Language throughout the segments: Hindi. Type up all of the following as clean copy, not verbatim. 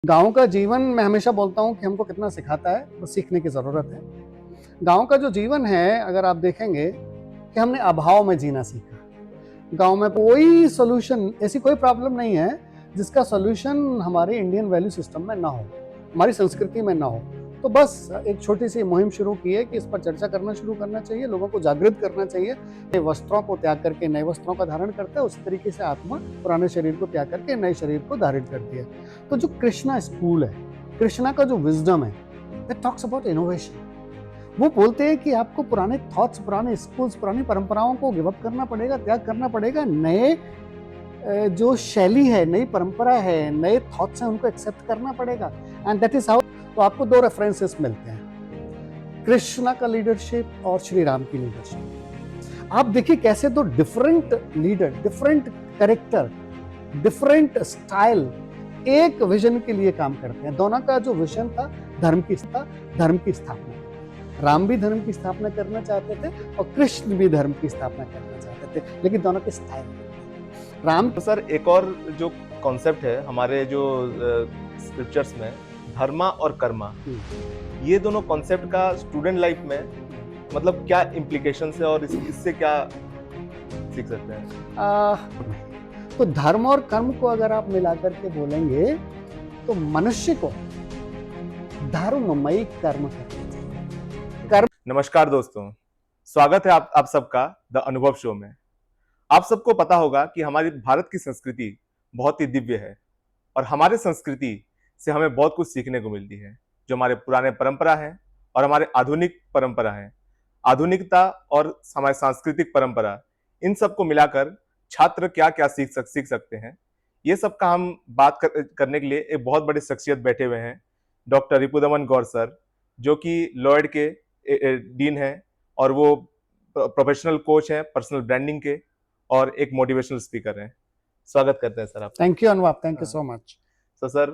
गाँव का जीवन मैं हमेशा बोलता हूँ कि हमको कितना सिखाता है, बस सीखने की ज़रूरत है। गाँव का जो जीवन है, अगर आप देखेंगे कि हमने अभाव में जीना सीखा। गाँव में कोई सॉल्यूशन, ऐसी कोई प्रॉब्लम नहीं है, जिसका सॉल्यूशन हमारे इंडियन वैल्यू सिस्टम में ना हो, हमारी संस्कृति में ना हो। तो बस एक छोटी-सी मुहिम शुरू की है कि इस पर चर्चा करना शुरू करना चाहिए, लोगों को जागृत करना चाहिए। नए वस्त्रों को त्याग करके नए वस्त्रों का धारण करता है, उसी तरीके से आत्मा पुराने शरीर को त्याग करके नए शरीर को धारित करती है। तो जो कृष्णा स्कूल है, कृष्णा का जो विज़डम है, दैट टॉक्स अबाउट इनोवेशन। वो बोलते हैं कि आपको पुराने थॉट्स, पुराने स्कूल्स, पुरानी परंपराओं को गिव अप करना पड़ेगा, त्याग करना पड़ेगा। नए जो शैली है, नई परंपरा है, नए थॉट्स हैं, उनको एक्सेप्ट करना पड़ेगा। And that is how. तो आपको 2 रेफरेंसेस मिलते हैं, कृष्णा का लीडरशिप और श्री राम की लीडरशिप। आप देखिए कैसे 2 different leader, different character, different style एक विजन के लिए काम करते हैं। दोनों का जो विजन था, धर्म की स्थापना। राम भी धर्म की स्थापना करना चाहते थे और कृष्ण भी धर्म की स्थापना करना चाहते थे, लेकिन दोनों के स्टाइल। राम तो सर एक और जो कॉन्सेप्ट है हमारे जो स्क्रिप्चर्स में, धर्मा और कर्मा, ये दोनों कॉन्सेप्ट का स्टूडेंट लाइफ में मतलब क्या इम्प्लीकेशंस है और इससे क्या सीख सकते हैं? तो धर्म और कर्म को अगर आप मिलाकर के बोलेंगे तो मनुष्य को धर्ममय कर्म करना चाहिए। नमस्कार दोस्तों, स्वागत है आप सबका द अनुभव शो में। आप सबको पता होगा कि हमारी भारत की संस्कृति बहुत ही दिव्य है और हमारे संस्कृति से हमें बहुत कुछ सीखने को मिलती है। जो हमारे पुराने परंपरा है और हमारे आधुनिक परंपरा है, आधुनिकता और हमारी सांस्कृतिक परंपरा, इन सबको मिलाकर छात्र क्या क्या सीख सकते हैं, ये सब का हम बात करने के लिए एक बहुत बड़ी शख्सियत बैठे हुए हैं, डॉक्टर रिपुदमन गौर सर, जो कि लॉयड के डीन हैं और वो प्रोफेशनल कोच हैं पर्सनल ब्रांडिंग के और एक मोटिवेशनल स्पीकर हैं। स्वागत करते हैं सर आप। थैंक यू अनुवाब, thank you so much. So sir,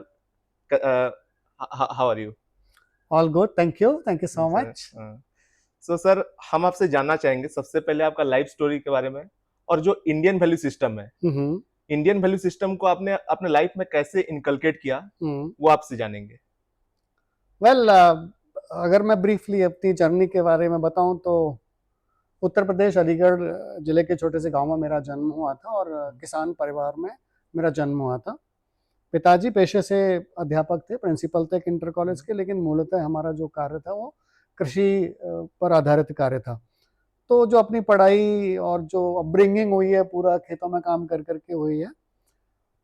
how are you? All good, thank you so much. So sir, हम आपसे जानना चाहेंगे सबसे पहले आपका लाइफ स्टोरी के बारे में और जो इंडियन वैल्यू सिस्टम है, इंडियन वैल्यू सिस्टम को आपने अपने लाइफ में कैसे इनकलकेट किया, वो आपसे जानेंगे। वेल, अगर मैं ब्रीफली अपनी जर्नी के बारे में बताऊं तो उत्तर प्रदेश अलीगढ़ जिले के छोटे से गांव में मेरा जन्म हुआ था और किसान परिवार में मेरा जन्म हुआ था। पिताजी पेशे से अध्यापक थे, प्रिंसिपल थे इंटर कॉलेज के, लेकिन मूलतः हमारा जो कार्य था वो कृषि पर आधारित कार्य था। तो जो अपनी पढ़ाई और जो अपब्रिंगिंग हुई है, पूरा खेतों में काम कर करके हुई है।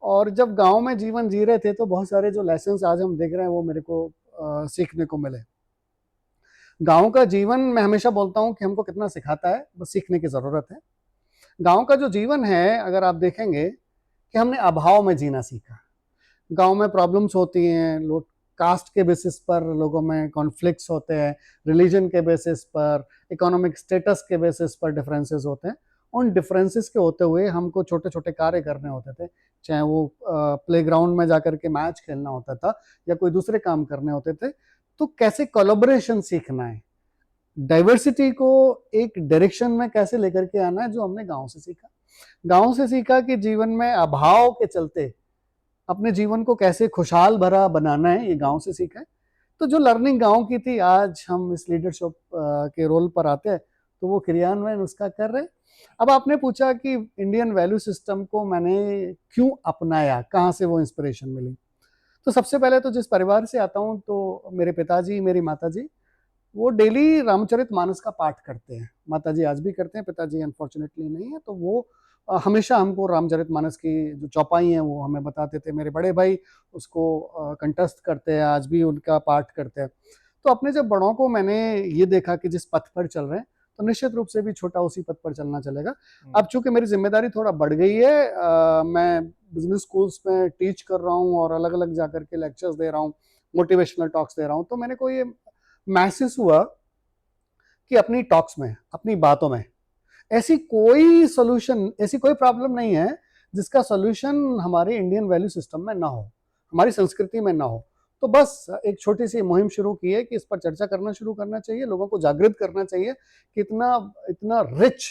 और जब गांव में जीवन जी रहे थे तो बहुत सारे जो लेसन्स आज हम देख रहे हैं वो मेरे को सीखने को मिले। गांव का जीवन मैं हमेशा बोलता हूँ कि हमको कितना सिखाता है, बस सीखने की ज़रूरत है। गांव का जो जीवन है, अगर आप देखेंगे कि हमने अभाव में जीना सीखा। गांव में प्रॉब्लम्स होती हैं, लोग कास्ट के बेसिस पर लोगों में कॉन्फ्लिक्ट्स होते हैं, रिलीजन के बेसिस पर, इकोनॉमिक स्टेटस के बेसिस पर डिफरेंसेस होते हैं। उन डिफरेंसेस के होते हुए हमको छोटे छोटे कार्य करने होते थे, चाहे वो प्लेग्राउंड में जाकर के मैच खेलना होता था या कोई दूसरे काम करने होते थे। तो कैसे कोलैबोरेशन सीखना है, डाइवर्सिटी को एक डायरेक्शन में कैसे लेकर के आना है, जो हमने गांव से सीखा। गांव से सीखा कि जीवन में अभाव के चलते अपने जीवन को कैसे खुशहाल भरा बनाना है, ये गांव से सीखा है। तो जो लर्निंग गांव की थी, आज हम इस लीडरशिप के रोल पर आते हैं तो वो क्रियान्वयन उसका कर रहे हैं। अब आपने पूछा कि इंडियन वैल्यू सिस्टम को मैंने क्यों अपनाया, कहाँ से वो इंस्पिरेशन मिली। तो सबसे पहले तो जिस परिवार से आता हूँ, तो मेरे पिताजी, मेरी माताजी, वो डेली रामचरितमानस का पाठ करते हैं। माताजी आज भी करते हैं, पिताजी अनफॉर्चुनेटली नहीं है। तो वो हमेशा हमको रामचरितमानस की जो चौपाई हैं वो हमें बताते थे। मेरे बड़े भाई उसको कंठस्थ करते हैं, आज भी उनका पाठ करते हैं। तो अपने जब बड़ों को मैंने ये देखा कि जिस पथ पर चल रहे हैं, तो निश्चित रूप से भी छोटा उसी पथ पर चलना चलेगा। अब चूंकि मेरी जिम्मेदारी थोड़ा बढ़ गई है, मैं बिजनेस स्कूल्स में टीच कर रहा हूँ और अलग अलग जाकर के लेक्चर्स दे रहा हूँ, मोटिवेशनल टॉक्स दे रहा हूँ। तो मैंने को ये महसूस हुआ कि अपनी टॉक्स में, अपनी बातों में ऐसी कोई सॉल्यूशन, ऐसी कोई प्रॉब्लम नहीं है जिसका सॉल्यूशन हमारे इंडियन वैल्यू सिस्टम में ना हो, हमारी संस्कृति में ना हो। तो बस एक छोटी सी मुहिम शुरू की है कि इस पर चर्चा करना शुरू करना चाहिए, लोगों को जागृत करना चाहिए कि इतना इतना रिच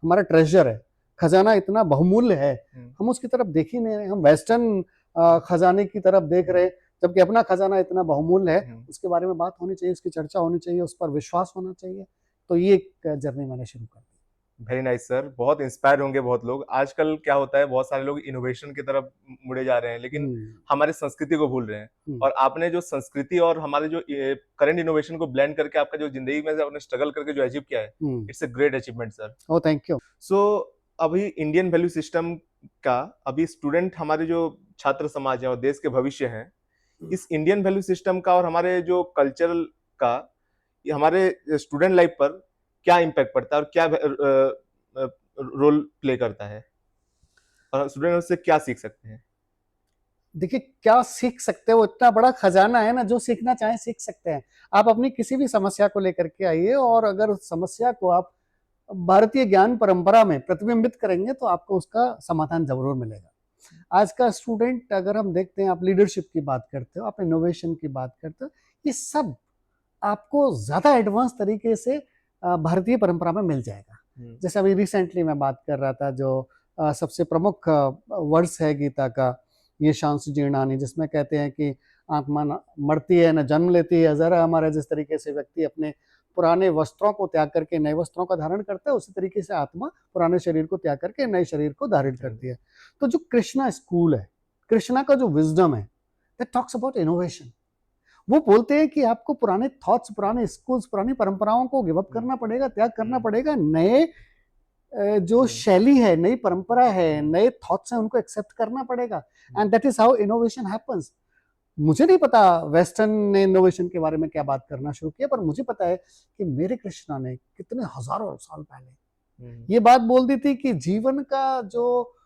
हमारा ट्रेजर है, खजाना इतना बहुमूल्य है, हम उसकी तरफ देख ही नहीं रहे। हम वेस्टर्न खजाने की तरफ देख रहे, जबकि अपना खजाना इतना बहुमूल्य है, उसके बारे में बात होनी चाहिए, उसकी चर्चा होनी चाहिए, उस पर विश्वास होना चाहिए। तो ये एक जर्नी मैंने शुरू कर दी। वेरी नाइस सर, बहुत इंस्पायर होंगे बहुत लोग। आजकल क्या होता है, बहुत सारे लोग इनोवेशन की तरफ मुड़े जा रहे हैं, लेकिन हमारे संस्कृति को भूल रहे हैं। और आपने जो संस्कृति और हमारे जो करंट इनोवेशन को ब्लेंड करके आपका जो जिंदगी में आपने स्ट्रगल करके जो अचीव किया है, it's a great achievement sir. Oh thank you. So अभी इंडियन वैल्यू सिस्टम का, अभी स्टूडेंट हमारे जो छात्र समाज है और देश के भविष्य हैं, इस इंडियन वैल्यू सिस्टम का और हमारे जो कल्चरल का ये हमारे स्टूडेंट लाइफ पर क्या इम्पैक्ट पड़ता है और क्या रोल प्ले करता है, और स्टूडेंट उससे क्या सीख सकते हैं? देखिए क्या सीख सकते हो, इतना बड़ा खजाना है ना, जो सीखना चाहें सीख सकते हैं। आप अपनी किसी भी समस्या को लेकर के आइए, और अगर उस समस्या को आप भारतीय ज्ञान परंपरा में प्रतिबिंबित करेंगे तो आपको उसका समाधान जरूर मिलेगा। आज का स्टूडेंट अगर हम देखते हैं, आप लीडरशिप की बात करते हो, आप इनोवेशन की बात करते हो, ये सब आपको ज्यादा एडवांस तरीके से भारतीय परंपरा में मिल जाएगा। जैसे अभी रिसेंटली मैं बात कर रहा था, जो सबसे प्रमुख वर्ष है गीता का, ये शांस जीर्णानि, जिसमें कहते हैं कि आत्मा न मरती है न जन्म लेती है। जरा हमारा जिस तरीके से व्यक्ति अपने पुराने वस्त्रों को त्याग करके नए वस्त्रों का धारण करता है, उसी तरीके से आत्मा पुराने शरीर को त्याग करके नए शरीर को धारण करती है। तो जो कृष्णा स्कूल है, कृष्णा का जो विजडम है, दैट टॉक्स अबाउट इनोवेशन। वो बोलते हैं कि आपको पुराने थॉट्स, पुराने स्कूल्स, पुरानी परंपराओं को गिव अप करना पड़ेगा, त्याग करना पड़ेगा। नए जो शैली है, नई परंपरा है, नए थॉट्स हैं, उनको एक्सेप्ट करना पड़ेगा। And that is how innovation happens. मुझे नहीं पता वेस्टर्न ने इनोवेशन के बारे में क्या बात करना शुरू किया, पर मुझे पता है कि मेरे कृष्णा ने कितने हजारों साल पहले ये बात बोल दी थी कि जीवन का जो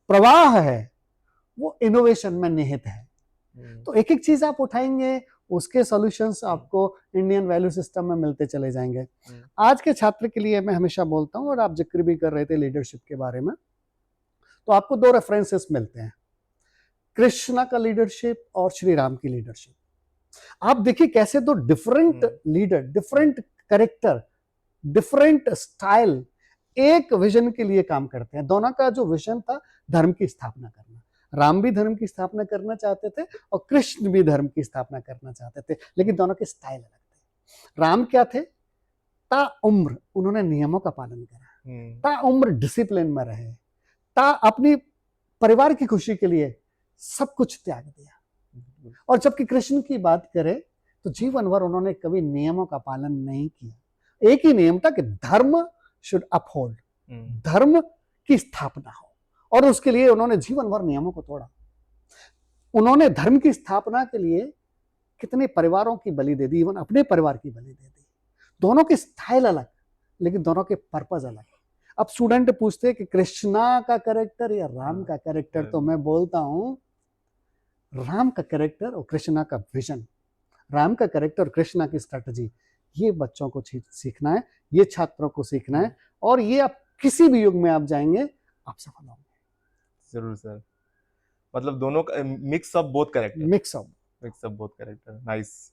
प्रवाह है वो इनोवेशन में निहित है। तो एक एक चीज आप उठाएंगे, उसके सॉल्यूशंस आपको इंडियन वैल्यू सिस्टम में मिलते चले जाएंगे। आज के छात्र के लिए मैं हमेशा बोलता हूँ, और आप जिक्र भी कर रहे थे लीडरशिप के बारे में, तो आपको दो रेफरेंसेस मिलते हैं, कृष्णा का लीडरशिप और श्री राम की लीडरशिप। आप देखिए कैसे दो different leader, different character, different style एक विजन के लिए काम करते हैं। दोनों का जो विजन था धर्म की स्थापना करना। राम भी धर्म की स्थापना करना चाहते थे और कृष्ण भी धर्म की स्थापना करना चाहते थे, लेकिन दोनों के स्टाइल अलग थे। राम क्या थे, ता उम्र उन्होंने नियमों का पालन करा, ता उम्र डिसिप्लिन में रहे, ता अपनी परिवार की खुशी के लिए सब कुछ त्याग दिया। और जबकि कृष्ण की बात करें तो जीवन भर उन्होंने कभी नियमों का पालन नहीं किया। एक ही नियम था कि धर्म शुड अपहोल्ड, धर्म की स्थापना हो, और उसके लिए उन्होंने जीवन भर नियमों को तोड़ा। उन्होंने धर्म की स्थापना के लिए कितने परिवारों की बलि दे दी, इवन अपने परिवार की बलि दे दी। दोनों के स्टाइल अलग, लेकिन दोनों के पर्पस अलग। अब स्टूडेंट पूछते हैं कि कृष्णा का कैरेक्टर या राम का कैरेक्टर, तो मैं बोलता हूं राम का कैरेक्टर और कृष्णा का विजन, राम का कैरेक्टर और कृष्णा की स्ट्रेटजी, ये बच्चों को सीखना है, ये छात्रों को सीखना है, और ये आप किसी भी युग में आप जाएंगे आप सफल होंगे। जरूर सर, मतलब दोनों का mix of both character, mix of both character. Nice.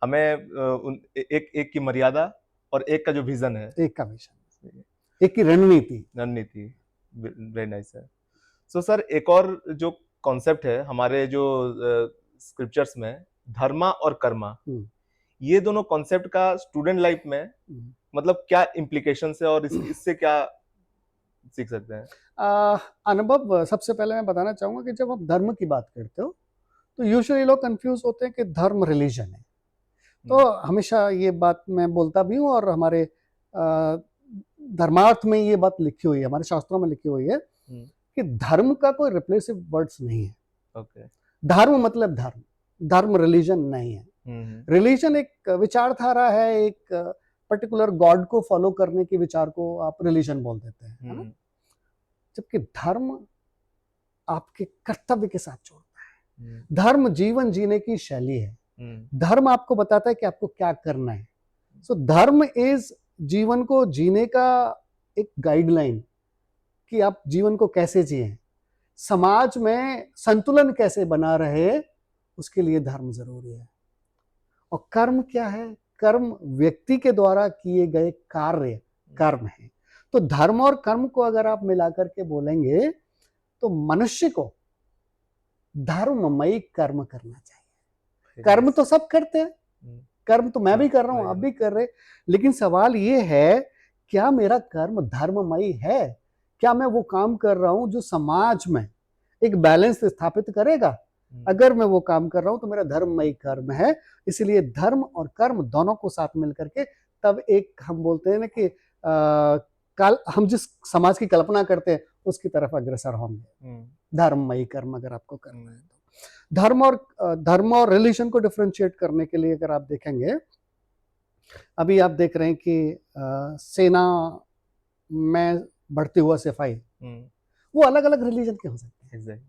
हमें एक की मर्यादा और एक का जो विजन है, एक का विजन, एक की रणनीति। Very nice sir. So sir, एक और जो कॉन्सेप्ट है हमारे जो स्क्रिप्चर्स में, धर्मा और कर्मा, ये दोनों कॉन्सेप्ट का स्टूडेंट लाइफ में मतलब क्या इम्प्लीकेशंस है और इससे क्या सीख सकते हैं? अनुभव, सबसे पहले मैं बताना चाहूंगा कि जब आप धर्म की बात करते हो तो यूजुअली लोग कंफ्यूज होते हैं कि धर्म रिलीजन है। तो हमेशा ये बात मैं बोलता भी हूँ, और हमारे धर्मार्थ में ये बात लिखी हुई है, हमारे शास्त्रों में लिखी हुई है कि धर्म का कोई रिप्लेसिव वर्ड्स नहीं है। धर्म मतलब धर्म, धर्म रिलीजन नहीं है। रिलीजन एक विचारधारा है, एक पर्टिकुलर गॉड को फॉलो करने के विचार को आप रिलीजन बोल देते हैं, है ना? जबकि धर्म आपके कर्तव्य के साथ जोड़ता है। धर्म जीवन जीने की शैली है। धर्म आपको बताता है कि आपको क्या करना है। सो धर्म इज जीवन को जीने का एक गाइडलाइन, कि आप जीवन को कैसे जिए, समाज में संतुलन कैसे बना रहे, उसके लिए धर्म जरूरी है। और कर्म क्या है? कर्म व्यक्ति के द्वारा किए गए कार्य कर्म है। तो धर्म और कर्म को अगर आप मिलाकर के बोलेंगे तो मनुष्य को धर्ममयी कर्म करना चाहिए। कर्म तो सब करते हैं, कर्म तो मैं भी कर रहा हूं, आप भी कर रहे, लेकिन सवाल ये है क्या मेरा कर्म धर्ममयी है? क्या मैं वो काम कर रहा हूं जो समाज में एक बैलेंस स्थापित करेगा? अगर मैं वो काम कर रहा हूं तो मेरा धर्ममयी कर्म है। इसलिए धर्म और कर्म दोनों को साथ मिलकर के तब एक हम बोलते हैं ना कि हम जिस समाज की कल्पना करते हैं उसकी तरफ अग्रसर होंगे। धर्ममयी कर्म अगर आपको करना है तो धर्म और रिलीजन को डिफरेंशिएट करने के लिए अगर आप देखेंगे, अभी आप देख रहे हैं कि सेना में बढ़ती हुआ सिपाही, वो अलग अलग रिलीजन के हो सकते हैं,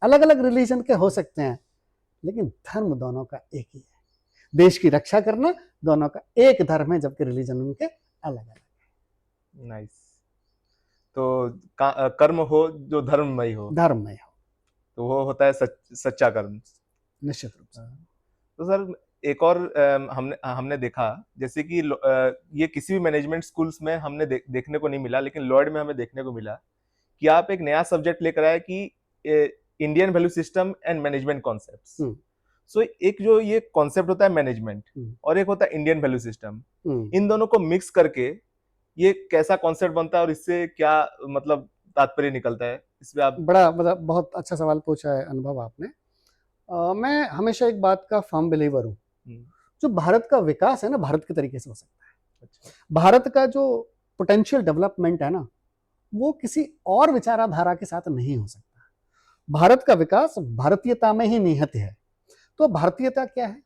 अलग अलग रिलीजन के हो सकते हैं, लेकिन धर्म दोनों का एक ही है। देश की रक्षा करना दोनों का एक धर्म है, जबकि रिलीजन उनके अलग अलग है। नाइस। तो कर्म हो जो धर्ममय हो, तो वो होता है सच्चा कर्म, निश्चित रूप से। तो सर एक और हमने देखा जैसे कि ये किसी भी मैनेजमेंट स्कूल्स में हमने देखने को नहीं मिला, लेकिन लॉयड में हमें देखने को मिला कि आप एक नया सब्जेक्ट लेकर आए कि Indian value system and management concepts. So एक जो ये कॉन्सेप्ट होता है मैनेजमेंट और एक होता है इंडियन वैल्यू सिस्टम, इन दोनों को मिक्स करके ये कैसा कॉन्सेप्ट बनता है और इससे क्या मतलब तात्पर्य निकलता है, इसमें आप बड़ा मतलब बहुत अच्छा सवाल पूछा है अनुभव आपने। मैं हमेशा एक बात का फर्म बिलीवर हूँ, जो भारत का विकास है ना भारत के तरीके से हो सकता है। अच्छा। भारत का जो पोटेंशियल डेवलपमेंट है ना वो किसी और विचारधारा के साथ नहीं हो सकता। भारत का विकास भारतीयता में ही निहित है। तो भारतीयता क्या है?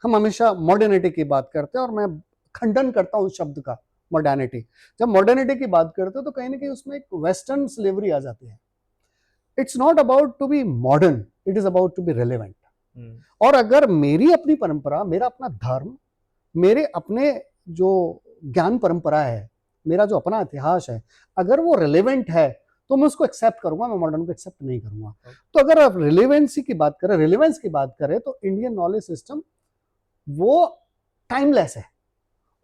हम हमेशा मॉडर्निटी की बात करते हैं और मैं खंडन करता हूं उस शब्द का, मॉडर्निटी। जब मॉडर्निटी की बात करते हो तो कहीं ना कहीं उसमें एक वेस्टर्न स्लेवरी आ जाती है। It's not about to be modern, it is about to be relevant. और अगर मेरी अपनी परंपरा, मेरा अपना धर्म, मेरे अपने जो ज्ञान परंपरा है, मेरा जो अपना इतिहास है, अगर वो रिलेवेंट है तो मैं उसको एक्सेप्ट करूंगा, मैं मॉडर्न को एक्सेप्ट नहीं करूंगा। तो अगर आप रिलेवेंसी की बात करें, रिलेवेंस की बात करें, तो इंडियन नॉलेज सिस्टम वो टाइमलेस है।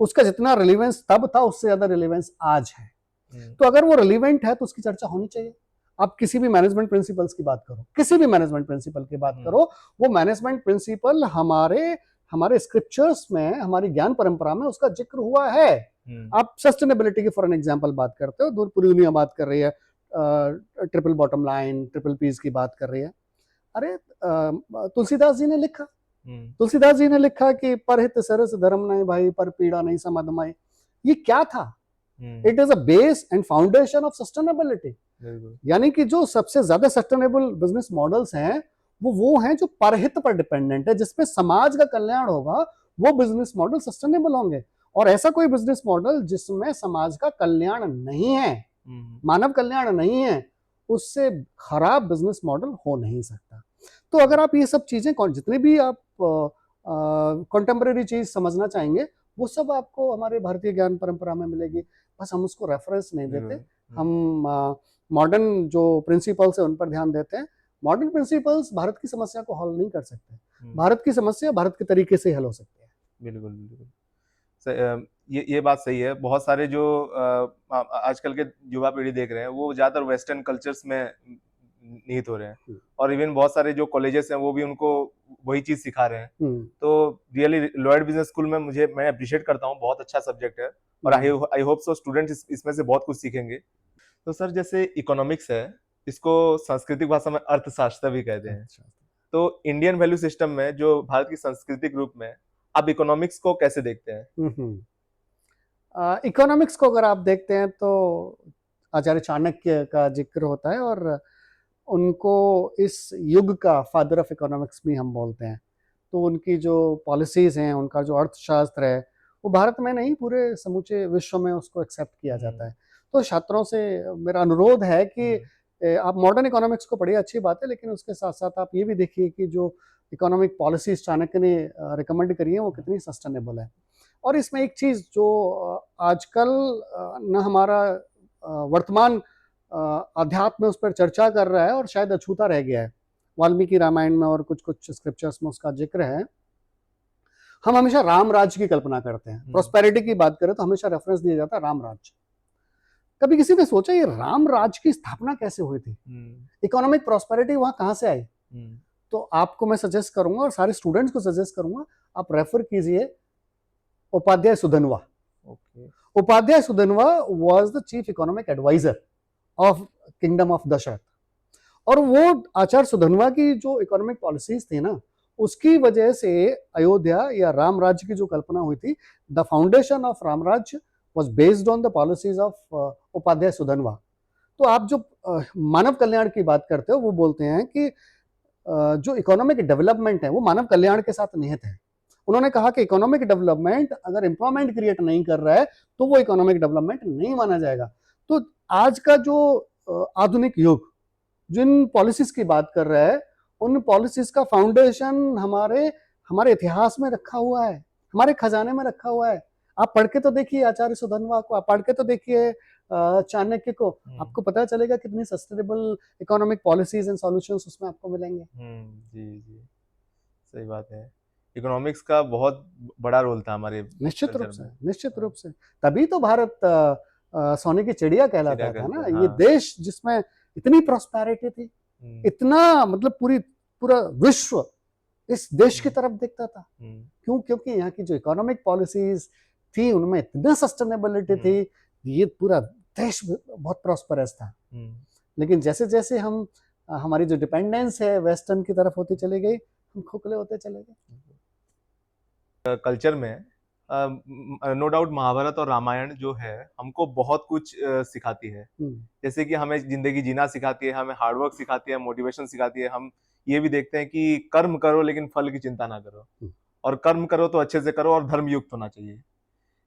उसका जितना रिलेवेंस तब था उससे ज्यादा रिलेवेंस आज है। तो अगर वो रिलेवेंट है तो उसकी चर्चा होनी चाहिए। आप किसी भी मैनेजमेंट प्रिंसिपल्स की बात करो, किसी भी मैनेजमेंट प्रिंसिपल की बात करो, वो मैनेजमेंट प्रिंसिपल हमारे स्क्रिप्चर्स में, हमारी ज्ञान परंपरा में उसका जिक्र हुआ है। आप सस्टेनेबिलिटी की फॉर एन एग्जांपल बात करते हो, पूरी दुनिया बात कर रही है, triple bottom line, triple peace की बात कर रही है। अरे तुलसीदास जी ने लिखा, तुलसीदास जी ने लिखा कि परहित सरस धर्म नहीं भाई, पर पीड़ा नहीं समझ माई। ये क्या था? It is a base and foundation of sustainability. यानी कि जो सबसे ज्यादा सस्टेनेबल बिजनेस मॉडल्स हैं वो हैं जो परहित पर डिपेंडेंट है, जिसपे समाज का कल्याण होगा, वो बिजनेस मॉडल सस्टेनेबल होंगे। और ऐसा कोई बिजनेस मॉडल जिसमें समाज का कल्याण नहीं है, मानव कल्याण नहीं है, उससे खराब बिजनेस मॉडल हो नहीं सकता। तो अगर आप ये सब चीजें, जितनी भी आप कंटेम्परेरी चीज समझना चाहेंगे, वो सब आपको हमारे भारतीय ज्ञान परंपरा में मिलेगी। बस हम उसको रेफरेंस नहीं देते, हम मॉडर्न जो प्रिंसिपल्स है उन पर ध्यान देते हैं। मॉडर्न प्रिंसिपल्स भारत की समस्या को हल नहीं कर सकते। भारत की समस्या भारत के तरीके से हल हो सकती है। बिल्कुल बिल्कुल, ये बात सही है। बहुत सारे जो आजकल के युवा पीढ़ी देख रहे हैं वो ज्यादातर वेस्टर्न कल्चर्स में निहित हो रहे हैं, और इवन बहुत सारे जो कॉलेजेस हैं वो भी उनको वही चीज सिखा रहे हैं। तो रियली लॉयड बिजनेस स्कूल में मैं अप्रिशिएट करता हूँ, बहुत अच्छा सब्जेक्ट है, और आई होप सो स्टूडेंट्स इसमें से बहुत कुछ सीखेंगे। तो सर जैसे इकोनॉमिक्स है, इसको सांस्कृतिक भाषा में अर्थशास्त्र भी कहते हैं। तो इंडियन वैल्यू सिस्टम में जो भारत की सांस्कृतिक रूप में, आप इकोनॉमिक्स को कैसे देखते हैं? इकोनॉमिक्स को अगर आप देखते हैं तो आचार्य चाणक्य का जिक्र होता है, और उनको इस युग का फादर ऑफ इकोनॉमिक्स भी हम बोलते हैं। तो उनकी जो पॉलिसीज हैं, उनका जो अर्थशास्त्र है, वो भारत में नहीं पूरे समूचे विश्व में उसको एक्सेप्ट किया जाता है। तो छात्रों से मेरा अनुरोध है कि आप मॉडर्न इकोनॉमिक्स को पढ़िए, अच्छी बात है, लेकिन उसके साथ साथ आप ये भी देखिए कि जो इकोनॉमिक पॉलिसीज चाणक्य ने रिकमेंड करी है वो कितनी सस्टेनेबल है। और इसमें एक चीज़ जो आजकल न हमारा वर्तमान अध्यात्म में उस पर चर्चा कर रहा है और शायद अछूता रह गया है, वाल्मीकि रामायण में और कुछ कुछ स्क्रिप्चर्स में उसका जिक्र है। हम हमेशा राम राज्य की कल्पना करते हैं, प्रोस्पेरिटी की बात करें तो हमेशा रेफरेंस दिया जाता है राम राज्य। कभी किसी ने सोचा ये राम राज्य की स्थापना कैसे हुई थी? इकोनॉमिक प्रोस्पेरिटी वहां कहां से आई? तो आपको मैं सजेस्ट करूंगा और सारे स्टूडेंट्स को सजेस्ट करूंगा, आप रेफर कीजिए Upadhyay Sudhanva. Okay. Upadhyay Sudhanva was the chief economic adviser of kingdom of Dashrath, और वो आचार्य सुधनवा की जो इकोनॉमिक पॉलिसीज थी ना, उसकी वजह से अयोध्या या राम राज्य की जो कल्पना हुई थी, the foundation of Ram Rajya was based on the policies of Upadhyay Sudhanva. तो आप जो मानव कल्याण की बात करते हो, वो बोलते हैं कि जो इकोनॉमिक डेवलपमेंट है वो मानव कल्याण के साथ निहित है। उन्होंने कहा कि इकोनॉमिक डेवलपमेंट अगर एम्प्लॉयमेंट क्रिएट नहीं कर रहा है तो वो इकोनॉमिक डेवलपमेंट नहीं माना जाएगा। तो आज का जो आधुनिक युग जिन पॉलिसीज की बात कर रहा है, उन पॉलिसीज का फाउंडेशन हमारे हमारे इतिहास में रखा हुआ है, हमारे खजाने में रखा हुआ है। आप पढ़ के तो देखिए आचार्य सुधनवा को, आप पढ़ के तो देखिए चाणक्य को, आपको पता चलेगा कितनी sustainable economic policies and solutions उसमें आपको मिलेंगे। जी जी, सही बात है। इकोनॉमिक्स का बहुत बड़ा रोल था हमारे निश्चित रूप कल्चर से, में। निश्चित रूप से, तभी तो भारत सोने की चिड़िया कहलाता था ना। ये हाँ। देश जिसमें इतनी प्रॉस्पेरिटी थी, इतना मतलब पूरा विश्व इस देश की तरफ देखता था। क्यों? क्योंकि यहाँ की जो इकोनॉमिक पॉलिसीज थी उनमें इतना सस्टेनेबिलिटी थी, ये पूरा देश बहुत प्रॉस्परस था। लेकिन जैसे जैसे हम हमारी जो डिपेंडेंस है वेस्टर्न की तरफ होती चली गई, हम खोखले होते चले गए। कल्चर में नो डाउट महाभारत और रामायण जो है हमको बहुत कुछ सिखाती है। जैसे कि हमें जिंदगी जीना सिखाती है, हमें हार्डवर्क सिखाती है, मोटिवेशन सिखाती है। हम ये भी देखते हैं कि कर्म करो लेकिन फल की चिंता ना करो, और कर्म करो तो अच्छे से करो और धर्म युक्त होना चाहिए।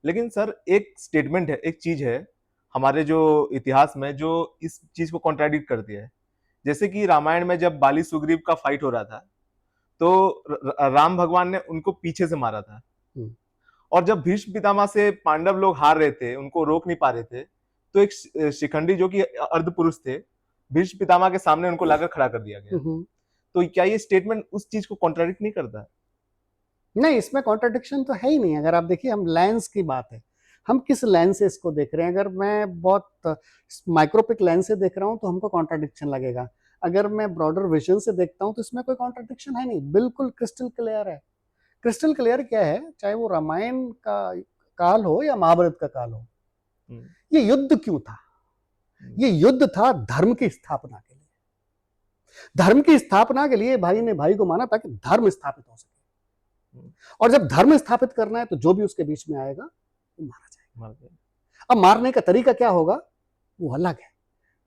लेकिन सर एक स्टेटमेंट है, एक चीज है हमारे जो इतिहास में जो इस चीज को कॉन्ट्राडिक्ट करती है। जैसे कि रामायण में जब बाली सुग्रीव का फाइट हो रहा था तो राम भगवान ने उनको पीछे से मारा था, और जब भीष्म पितामह से पांडव लोग हार रहे थे, उनको रोक नहीं पा रहे थे, तो एक शिखंडी जो कि अर्ध पुरुष थे, भीष्म पितामह के सामने उनको लाकर खड़ा कर दिया गया। तो क्या ये स्टेटमेंट उस चीज को कॉन्ट्राडिक्ट नहीं करता? नहीं, इसमें कॉन्ट्राडिक्शन तो है ही नहीं। अगर आप देखिए, हम लेंस की बात है, हम किस लेंस से इसको देख रहे हैं। अगर मैं बहुत माइक्रोपिक लेंस से देख रहा हूं तो हमको कॉन्ट्राडिक्शन लगेगा। अगर मैं ब्रॉडर विजन से देखता हूं तो इसमें कोई कॉन्ट्राडिक्शन है नहीं, बिल्कुल क्रिस्टल क्लियर है। क्रिस्टल क्लियर क्या है, चाहे वो रामायण का काल हो या महाभारत का काल हो, ये युद्ध क्यों था? ये युद्ध था धर्म की स्थापना के लिए। धर्म की स्थापना के लिए भाई ने भाई को माना ताकि धर्म स्थापित हो सके, और जब धर्म स्थापित करना है तो जो भी उसके बीच में आएगा वो मारा जाएगा। अब मारने का तरीका क्या होगा वो अलग है,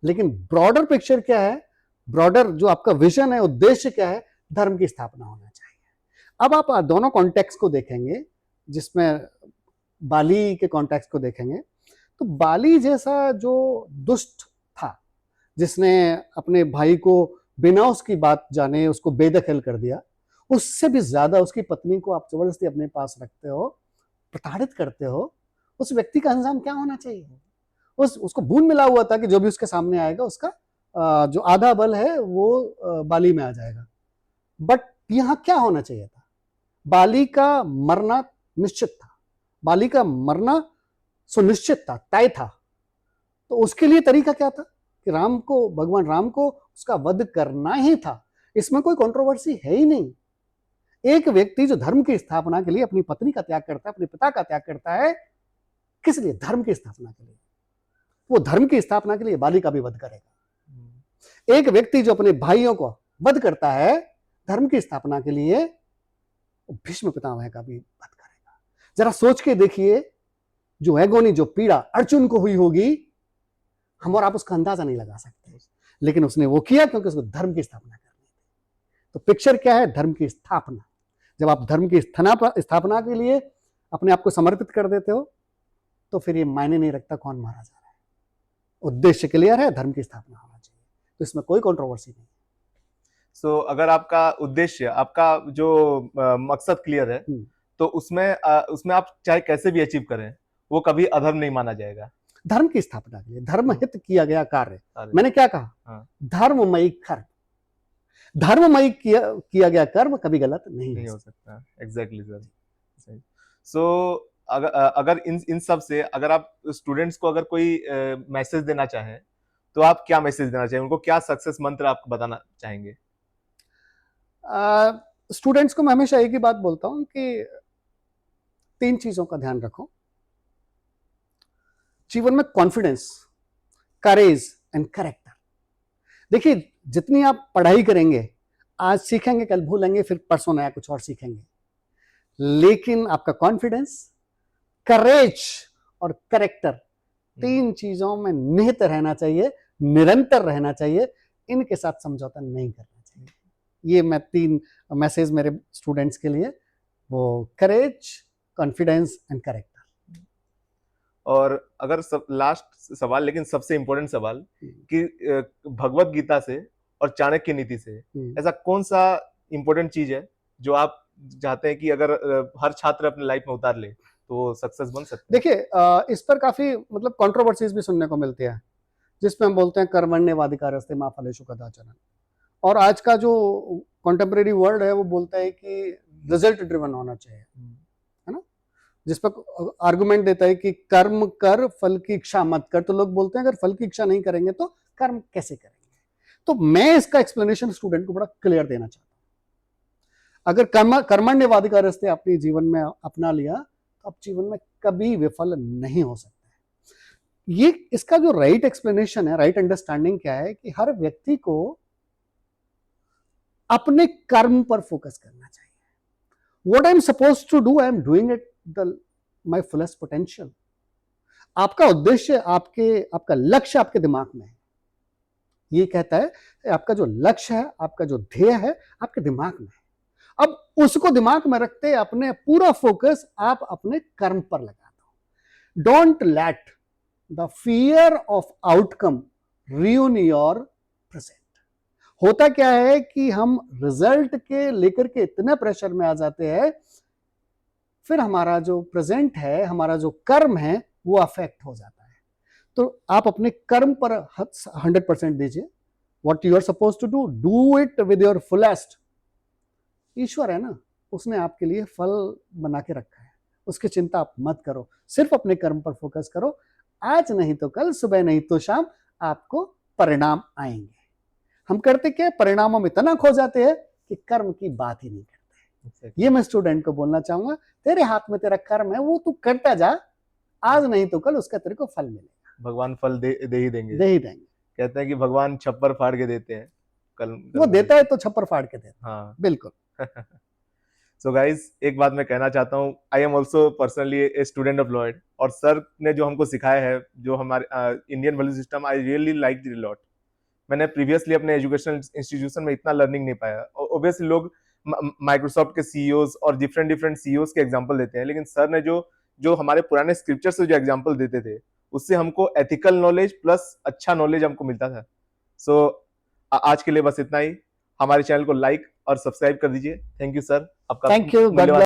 लेकिन ब्रॉडर पिक्चर क्या है, ब्रॉडर जो आपका विजन है, उद्देश्य क्या है, धर्म की स्थापना होना चाहिए। अब आप दोनों कॉन्टेक्स्ट को देखेंगे, जिसमें बाली के कॉन्टेक्स्ट को देखेंगे, तो बाली जैसा जो दुष्ट था, जिसने अपने भाई को बिना उसकी बात जाने उसको बेदखल कर दिया, उससे भी ज्यादा उसकी पत्नी को आप जबरदस्ती अपने पास रखते हो, प्रताड़ित करते हो, उस व्यक्ति का अंजाम क्या होना चाहिए? उसको बूंद मिला हुआ था कि जो भी उसके सामने आएगा उसका जो आधा बल है वो बाली में आ जाएगा। बट यहां क्या होना चाहिए था? बाली का मरना निश्चित था, बाली का मरना सुनिश्चित था, तय था। तो उसके लिए तरीका क्या था कि राम को, भगवान राम को उसका वध करना ही था। इसमें कोई कंट्रोवर्सी है ही नहीं। एक व्यक्ति जो धर्म की स्थापना के लिए अपनी पत्नी का त्याग करता है, अपने पिता का त्याग करता है, किस लिए? धर्म की स्थापना के लिए। वो धर्म की स्थापना के लिए बाली का भी वध करेगा। एक व्यक्ति जो अपने भाइयों को वध करता है धर्म की स्थापना के लिए, भीष्म पितामह का भी वध करेगा। जरा सोच के देखिए, जो एगोनी, जो पीड़ा अर्जुन को हुई होगी, हम और आप उसका अंदाजा नहीं लगा सकते, लेकिन उसने वो किया क्योंकि उसको धर्म की स्थापना करनी थी। तो पिक्चर क्या है? धर्म की स्थापना। जब आप धर्म की स्थापना के लिए अपने आप को समर्पित कर देते हो तो फिर ये मायने नहीं रखता कौन मारा जा रहा है, उद्देश्य क्लियर है, धर्म की स्थापना होना चाहिए, तो इसमें कोई कंट्रोवर्सी नहीं। सो अगर आपका उद्देश्य, आपका जो मकसद क्लियर है, तो उसमें आप चाहे कैसे भी अचीव करें, वो कभी अधर्म नहीं माना जाएगा। धर्म की स्थापना के लिए धर्म हित किया गया कार्य, मैंने क्या कहा? धर्ममयी कर्म, धर्ममयी किया गया कर्म कभी गलत नहीं हो सकता। Exactly sir. सो अगर इन सब से अगर आप स्टूडेंट्स को अगर कोई मैसेज देना चाहें तो आप क्या मैसेज देना चाहेंगे उनको? क्या सक्सेस मंत्र आप बताना चाहेंगे? स्टूडेंट्स को मैं हमेशा एक ही बात बोलता हूं कि 3 चीजों का ध्यान रखो जीवन में: कॉन्फिडेंस, करेज एंड करेक्टर। देखिए, जितनी आप पढ़ाई करेंगे, आज सीखेंगे, कल भूलेंगे, फिर परसों नया कुछ और सीखेंगे, लेकिन आपका कॉन्फिडेंस, करेज और करेक्टर 3 चीजों में निहित रहना चाहिए, निरंतर रहना चाहिए। इनके साथ समझौता नहीं करना चाहिए। ये मैं 3 मैसेज मेरे स्टूडेंट्स के लिए, वो करेज, कॉन्फिडेंस एंड करेक्टर। और अगर सब लास्ट सवाल, लेकिन सबसे इंपॉर्टेंट सवाल, कि भगवत गीता से और चाणक्य नीति से ऐसा कौन सा इंपॉर्टेंट चीज है जो आप चाहते हैं कि अगर हर छात्र अपने लाइफ में उतार ले तो वो सक्सेस बन सकते हैं? देखिए, इस पर काफी मतलब कंट्रोवर्सीज भी सुनने को मिलती है, जिसमें हम बोलते हैं कर्मण्येवाधिकारस्ते मा फलेषु कदाचन। और आज का जो कंटेम्प्रेरी वर्ल्ड है वो बोलता है कि रिजल्ट ड्रिवन होना चाहिए, है ना, जिस पर आर्गुमेंट देता है कि कर्म कर, फल की इच्छा मत कर। तो लोग बोलते हैं अगर फल की इच्छा नहीं करेंगे तो कर्म कैसे करेंगे? तो मैं इसका एक्सप्लेनेशन स्टूडेंट को बड़ा क्लियर देना चाहता हूं। अगर कर्मण्येवाधिकारस्ते अपने जीवन में अपना लिया तो आप जीवन में कभी विफल नहीं हो सकते। ये इसका जो राइट एक्सप्लेनेशन है, राइट अंडरस्टैंडिंग क्या है कि हर व्यक्ति को अपने कर्म पर फोकस करना चाहिए। What I am suppose to do, I am doing it my fullest potential. आपका उद्देश्य, आपका लक्ष्य आपके दिमाग में है। ये कहता है आपका जो लक्ष्य है, आपका जो ध्येय है, आपके दिमाग में है। अब उसको दिमाग में रखते अपने पूरा फोकस आप अपने कर्म पर लगा दो। Don't let the fear of outcome ruin your present. होता क्या है कि हम रिजल्ट के लेकर के इतने प्रेशर में आ जाते हैं, फिर हमारा जो प्रेजेंट है, हमारा जो कर्म है, वो अफेक्ट हो जाता है। तो आप अपने कर्म पर 100% दीजिए। What you are suppose to do it with your fullest. ईश्वर है ना, उसने आपके लिए फल बना के रखा है, उसकी चिंता आप मत करो, सिर्फ अपने कर्म पर फोकस करो। आज नहीं तो कल, सुबह नहीं तो शाम आपको परिणाम आएंगे। हम करते क्या, परिणामों में इतना खो जाते हैं कि कर्म की बात ही नहीं करते। ये मैं स्टूडेंट को बोलना चाहूंगा, तेरे हाथ में तेरा कर्म है, वो तू करता जा, आज नहीं तो कल उसका तेरे को फल मिलेगा। भगवान फल दे ही देंगे। कहते हैं कि भगवान छप्पर फाड़ के देते हैं, कल वो देता है तो छप्पर फाड़ के देता है। हाँ, बिल्कुल। सो गाइज, एक बात मैं कहना चाहता हूँ, I am also personally a student of Lloyd, और सर ने जो हमको सिखाया है, जो हमारे Indian value system, I really like it lot. मैंने प्रीवियसली अपने एजुकेशनल इंस्टीट्यूशन में इतना लर्निंग नहीं पाया। ऑब्वियसली लोग माइक्रोसॉफ्ट के सीईओज और डिफरेंट सीईओज के एग्जांपल देते हैं, लेकिन सर ने जो हमारे पुराने स्क्रिप्चर से जो एग्जांपल देते थे, उससे हमको एथिकल नॉलेज प्लस अच्छा नॉलेज हमको मिलता था। सो आज के लिए बस इतना ही। हमारे चैनल को लाइक और सब्सक्राइब कर दीजिए। थैंक यू सर, आपका थैंक यू।